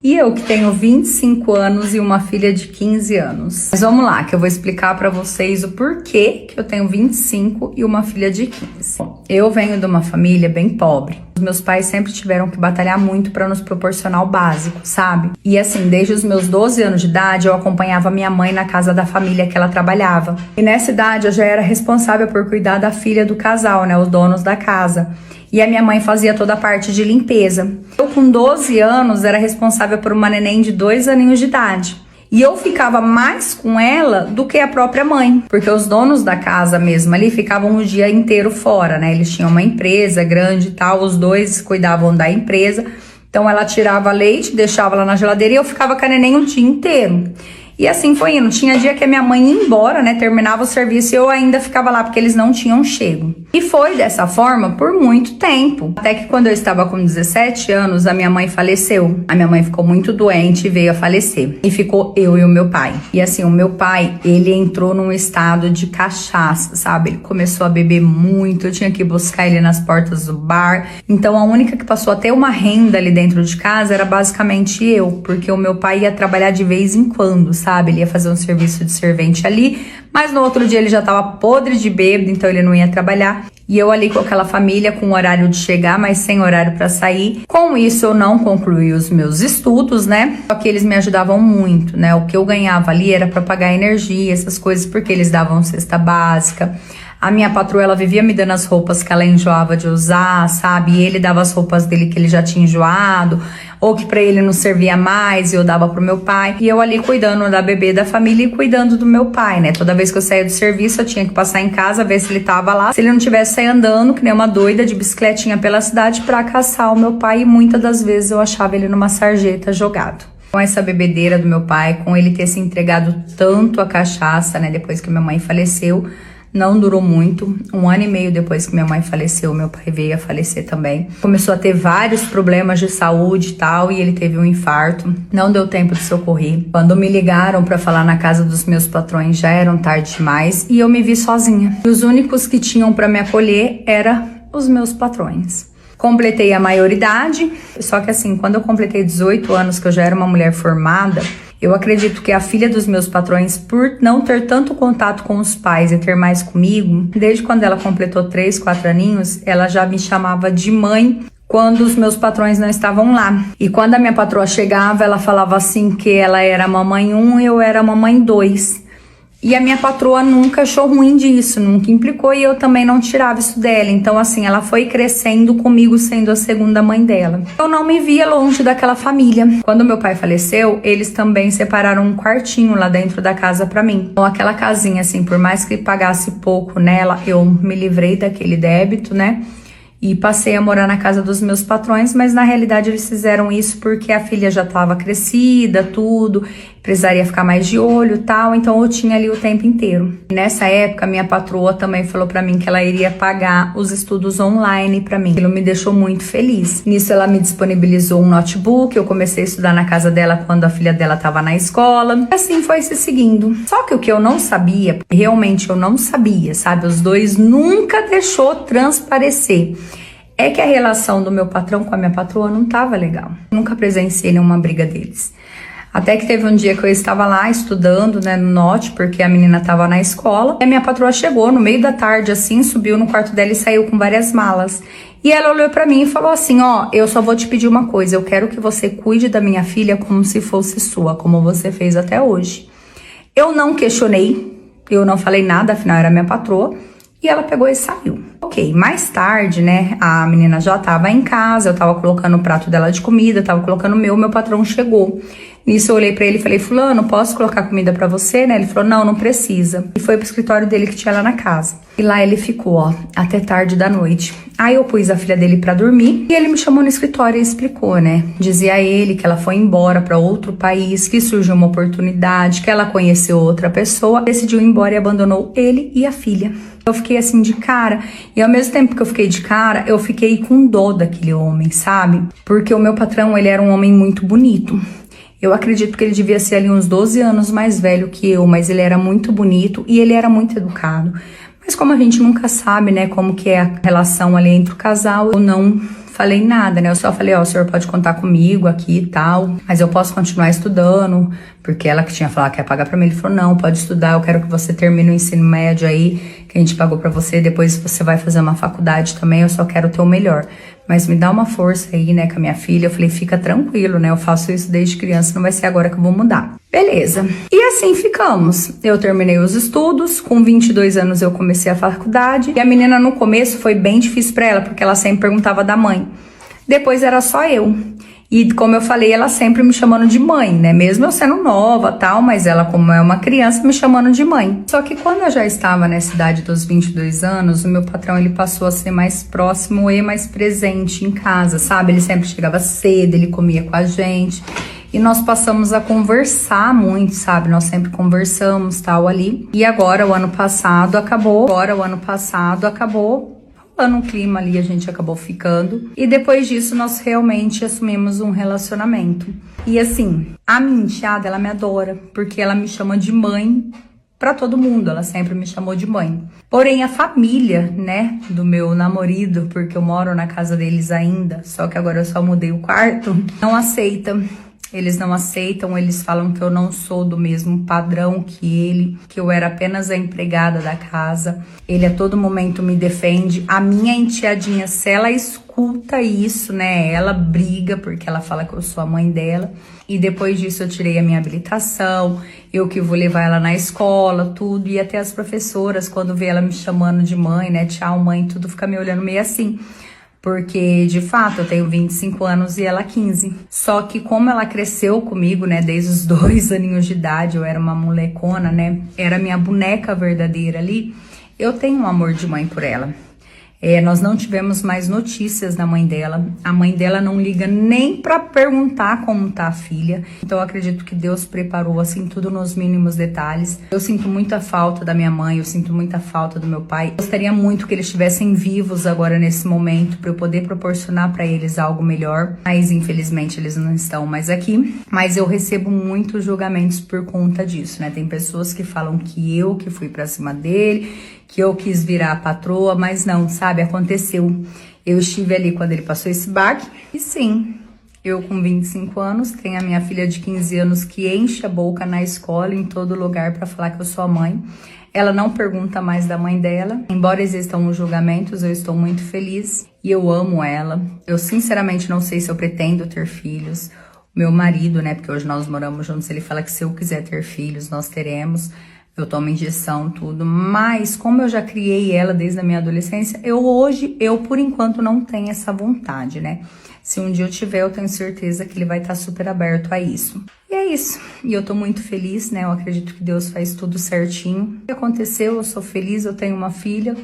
E eu que tenho 25 anos e uma filha de 15 anos. Mas vamos lá, que eu vou explicar pra vocês o porquê que eu tenho 25 e uma filha de 15. Bom, eu venho de uma família bem pobre. Os meus pais sempre tiveram que batalhar muito para nos proporcionar o básico, sabe? E assim, desde os meus 12 anos de idade, eu acompanhava minha mãe na casa da família que ela trabalhava. E nessa idade, eu já era responsável por cuidar da filha do casal, né? Os donos da casa. E a minha mãe fazia toda a parte de limpeza. Eu, com 12 anos, era responsável por uma neném de 2 aninhos de idade. E eu ficava mais com ela do que a própria mãe, porque os donos da casa mesmo ali ficavam o dia inteiro fora, né? Eles tinham uma empresa grande e tal, os dois cuidavam da empresa. Então ela tirava leite, deixava lá na geladeira e eu ficava com a neném o dia inteiro. E assim foi indo. Tinha dia que a minha mãe ia embora, né? Terminava o serviço e eu ainda ficava lá porque eles não tinham chego. E foi dessa forma por muito tempo. Até que quando eu estava com 17 anos, a minha mãe faleceu. A minha mãe ficou muito doente e veio a falecer. E ficou eu e o meu pai. E assim, o meu pai, ele entrou num estado de cachaça, sabe? Ele começou a beber muito, eu tinha que buscar ele nas portas do bar. Então a única que passou a ter uma renda ali dentro de casa era basicamente eu. Porque o meu pai ia trabalhar de vez em quando, sabe? Ele ia fazer um serviço de servente ali, mas no outro dia ele já tava podre de bêbado, então ele não ia trabalhar. E eu ali com aquela família, com horário de chegar, mas sem horário para sair. Com isso eu não concluí os meus estudos, né? Só que eles me ajudavam muito, né? O que eu ganhava ali era para pagar energia, essas coisas, porque eles davam cesta básica. A minha patroa, ela vivia me dando as roupas que ela enjoava de usar, sabe? E ele dava as roupas dele que ele já tinha enjoado, ou que pra ele não servia mais, e eu dava pro meu pai. E eu ali cuidando da bebê da família e cuidando do meu pai, né? Toda vez que eu saía do serviço, eu tinha que passar em casa, ver se ele tava lá. Se ele não tivesse sair andando, que nem uma doida, de bicicletinha pela cidade pra caçar o meu pai. E muitas das vezes eu achava ele numa sarjeta jogado. Com essa bebedeira do meu pai, com ele ter se entregado tanto à cachaça, né? Depois que minha mãe faleceu, não durou muito. 1 ano e meio depois que minha mãe faleceu, meu pai veio a falecer também. Começou a ter vários problemas de saúde e tal, e ele teve um infarto. Não deu tempo de socorrer. Quando me ligaram pra falar na casa dos meus patrões, já eram tarde demais, e eu me vi sozinha. E os únicos que tinham pra me acolher eram os meus patrões. Completei a maioridade, só que assim, quando eu completei 18 anos, que eu já era uma mulher formada, eu acredito que a filha dos meus patrões, por não ter tanto contato com os pais e ter mais comigo, desde quando ela completou 3, 4 aninhos, ela já me chamava de mãe quando os meus patrões não estavam lá. E quando a minha patroa chegava, ela falava assim que ela era mamãe 1 e eu era mamãe 2. E a minha patroa nunca achou ruim disso, nunca implicou, e eu também não tirava isso dela. Então assim, ela foi crescendo comigo sendo a segunda mãe dela. Eu não me via longe daquela família. Quando meu pai faleceu, eles também separaram um quartinho lá dentro da casa pra mim. Então aquela casinha assim, por mais que pagasse pouco nela, eu me livrei daquele débito, né? E passei a morar na casa dos meus patrões, mas na realidade eles fizeram isso porque a filha já estava crescida, tudo, precisaria ficar mais de olho e tal, então eu tinha ali o tempo inteiro. E nessa época, minha patroa também falou pra mim que ela iria pagar os estudos online pra mim. Aquilo me deixou muito feliz. Nisso ela me disponibilizou um notebook, eu comecei a estudar na casa dela quando a filha dela estava na escola. E assim foi se seguindo. Só que o que eu não sabia, realmente eu não sabia, sabe? Os dois nunca deixou transparecer. É que a relação do meu patrão com a minha patroa não tava legal. Nunca presenciei nenhuma briga deles. Até que teve um dia que eu estava lá estudando, né, no note, porque a menina tava na escola. E a minha patroa chegou no meio da tarde, assim, subiu no quarto dela e saiu com várias malas. E ela olhou pra mim e falou assim, ó, eu só vou te pedir uma coisa, eu quero que você cuide da minha filha como se fosse sua, como você fez até hoje. Eu não questionei, eu não falei nada, afinal era minha patroa. E ela pegou e saiu. Ok, mais tarde, né, a menina já tava em casa, eu tava colocando o prato dela de comida, tava colocando o meu patrão chegou. Nisso eu olhei pra ele e falei, fulano, posso colocar comida pra você, né? Ele falou, não, não precisa. E foi pro escritório dele que tinha lá na casa. E lá ele ficou, ó, até tarde da noite. Aí eu pus a filha dele pra dormir e ele me chamou no escritório e explicou, né? Dizia a ele que ela foi embora pra outro país, que surgiu uma oportunidade, que ela conheceu outra pessoa, decidiu ir embora e abandonou ele e a filha. Eu fiquei assim de cara, e ao mesmo tempo que eu fiquei de cara, eu fiquei com dó daquele homem, sabe? Porque o meu patrão, ele era um homem muito bonito. Eu acredito que ele devia ser ali uns 12 anos mais velho que eu, mas ele era muito bonito e ele era muito educado. Mas como a gente nunca sabe, né, como que é a relação ali entre o casal, eu não falei nada, né? Eu só falei, ó, o senhor pode contar comigo aqui e tal, mas eu posso continuar estudando, porque ela que tinha falado que ia pagar pra mim. Ele falou, não, pode estudar, eu quero que você termine o ensino médio aí, que a gente pagou pra você, depois você vai fazer uma faculdade também, eu só quero o teu melhor. Mas me dá uma força aí, né, com a minha filha. Eu falei, fica tranquilo, né, eu faço isso desde criança, não vai ser agora que eu vou mudar. Beleza. E assim ficamos. Eu terminei os estudos, com 22 anos eu comecei a faculdade, e a menina no começo foi bem difícil pra ela, porque ela sempre perguntava da mãe. Depois era só eu. E como eu falei, ela sempre me chamando de mãe, né? Mesmo eu sendo nova, tal, mas ela como é uma criança me chamando de mãe. Só que quando eu já estava nessa idade dos 22 anos, o meu patrão ele passou a ser mais próximo e mais presente em casa, sabe? Ele sempre chegava cedo, ele comia com a gente. E nós passamos a conversar muito, sabe? Nós sempre conversamos, tal, ali. E agora o ano passado acabou. No clima ali, a gente acabou ficando. E depois disso, nós realmente assumimos um relacionamento. E assim, a minha enteada, ela me adora, porque ela me chama de mãe pra todo mundo. Ela sempre me chamou de mãe. Porém, a família, né, do meu namorado, porque eu moro na casa deles ainda, só que agora eu só mudei o quarto, não aceita. Eles não aceitam, eles falam que eu não sou do mesmo padrão que ele, que eu era apenas a empregada da casa. Ele a todo momento me defende. A minha enteadinha, se ela escuta isso, né, ela briga porque ela fala que eu sou a mãe dela. E depois disso eu tirei a minha habilitação, eu que vou levar ela na escola, tudo. E até as professoras, quando vê ela me chamando de mãe, né, tchau mãe, tudo fica me olhando meio assim. Porque, de fato, eu tenho 25 anos e ela 15. Só que como ela cresceu comigo, né, desde os 2 aninhos de idade, eu era uma molecona, né, era minha boneca verdadeira ali, eu tenho um amor de mãe por ela. Nós não tivemos mais notícias da mãe dela. A mãe dela não liga nem pra perguntar como tá a filha. Então eu acredito que Deus preparou assim tudo nos mínimos detalhes. Eu sinto muita falta da minha mãe, eu sinto muita falta do meu pai. Gostaria muito que eles estivessem vivos agora nesse momento para eu poder proporcionar para eles algo melhor. Mas infelizmente eles não estão mais aqui. Mas eu recebo muitos julgamentos por conta disso, né? Tem pessoas que falam que eu que fui pra cima dele, que eu quis virar a patroa, mas não, sabe? Aconteceu. Eu estive ali quando ele passou esse baque. E sim, eu com 25 anos, tenho a minha filha de 15 anos que enche a boca na escola, em todo lugar, pra falar que eu sou a mãe. Ela não pergunta mais da mãe dela. Embora existam os julgamentos, eu estou muito feliz e eu amo ela. Eu sinceramente não sei se eu pretendo ter filhos. Meu marido, né, porque hoje nós moramos juntos, ele fala que se eu quiser ter filhos, nós teremos. Eu tomo injeção, tudo, mas como eu já criei ela desde a minha adolescência, eu por enquanto não tenho essa vontade, né? Se um dia eu tiver, eu tenho certeza que ele vai estar super aberto a isso. E é isso. E eu tô muito feliz, né? Eu acredito que Deus faz tudo certinho. O que aconteceu? Eu sou feliz, eu tenho uma filha.